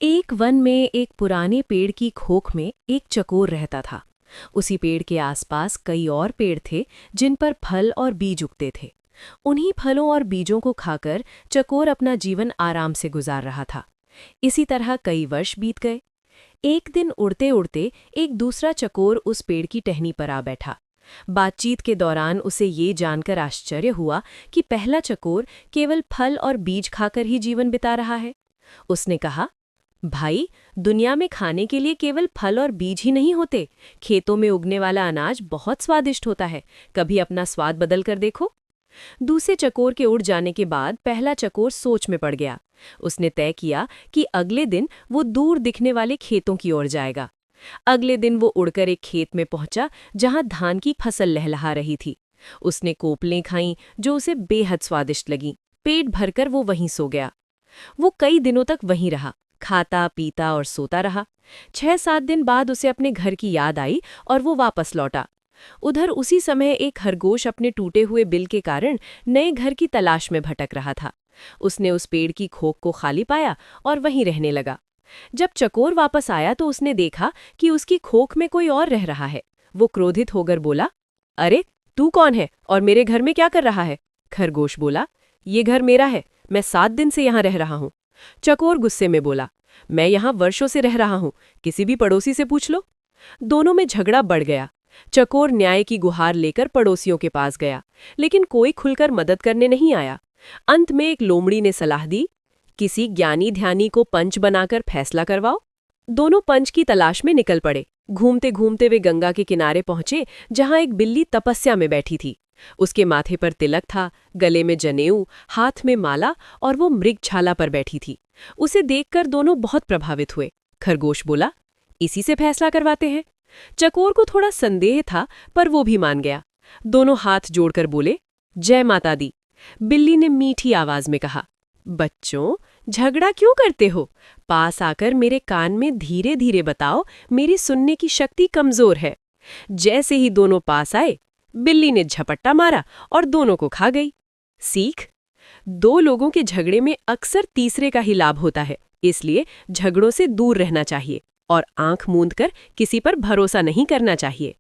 एक वन में एक पुराने पेड़ की खोख में एक चकोर रहता था। उसी पेड़ के आसपास कई और पेड़ थे जिन पर फल और बीज उगते थे। उन्हीं फलों और बीजों को खाकर चकोर अपना जीवन आराम से गुजार रहा था। इसी तरह कई वर्ष बीत गए। एक दिन उड़ते उड़ते एक दूसरा चकोर उस पेड़ की टहनी पर आ बैठा। बातचीत के दौरान उसे ये जानकर आश्चर्य हुआ कि पहला चकोर केवल फल और बीज खाकर ही जीवन बिता रहा है। उसने कहा, भाई, दुनिया में खाने के लिए केवल फल और बीज ही नहीं होते। खेतों में उगने वाला अनाज बहुत स्वादिष्ट होता है। कभी अपना स्वाद बदल कर देखो। दूसरे चकोर के उड़ जाने के बाद पहला चकोर सोच में पड़ गया। उसने तय किया कि अगले दिन वो दूर दिखने वाले खेतों की ओर जाएगा। अगले दिन वो उड़कर एक खेत में पहुंचा जहां धान की फसल लहलहा रही थी। उसने कोपलें खाईं जो उसे बेहद स्वादिष्ट लगीं। पेट भरकर वो वहीं सो गया। वो कई दिनों तक वहीं रहा, खाता पीता और सोता रहा। 6-7 दिन बाद उसे अपने घर की याद आई और वो वापस लौटा। उधर उसी समय एक खरगोश अपने टूटे हुए बिल के कारण नए घर की तलाश में भटक रहा था। उसने उस पेड़ की खोख को खाली पाया और वहीं रहने लगा। जब चकोर वापस आया तो उसने देखा कि उसकी खोख में कोई और रह रहा है। वो क्रोधित होकर बोला, अरे, तू कौन है और मेरे घर में क्या कर रहा है? खरगोश बोला, ये घर मेरा है, मैं 7 दिन से यहाँ रह रहा हूँ। चकोर गुस्से में बोला, मैं यहाँ वर्षों से रह रहा हूँ, किसी भी पड़ोसी से पूछ लो। दोनों में झगड़ा बढ़ गया। चकोर न्याय की गुहार लेकर पड़ोसियों के पास गया, लेकिन कोई खुलकर मदद करने नहीं आया। अंत में एक लोमड़ी ने सलाह दी, किसी ज्ञानी ध्यानी को पंच बनाकर फैसला करवाओ। दोनों पंच की तलाश में निकल पड़े। घूमते घूमते वे गंगा के किनारे पहुंचे जहां एक बिल्ली तपस्या में बैठी थी। उसके माथे पर तिलक था, गले में जनेऊ, हाथ में माला और वो मृगछाला पर बैठी थी। उसे देखकर दोनों बहुत प्रभावित हुए। खरगोश बोला, इसी से फैसला करवाते हैं। चकोर को थोड़ा संदेह था पर वो भी मान गया। दोनों हाथ जोड़कर बोले, जय माता दी। बिल्ली ने मीठी आवाज में कहा, बच्चों, झगड़ा क्यों करते हो? पास आकर मेरे कान में धीरे धीरे बताओ, मेरी सुनने की शक्ति कमजोर है। जैसे ही दोनों पास आए, बिल्ली ने झपट्टा मारा और दोनों को खा गई। सीख, 2 लोगों के झगड़े में अक्सर तीसरे का ही लाभ होता है, इसलिए झगड़ों से दूर रहना चाहिए और आंख मूंद कर किसी पर भरोसा नहीं करना चाहिए।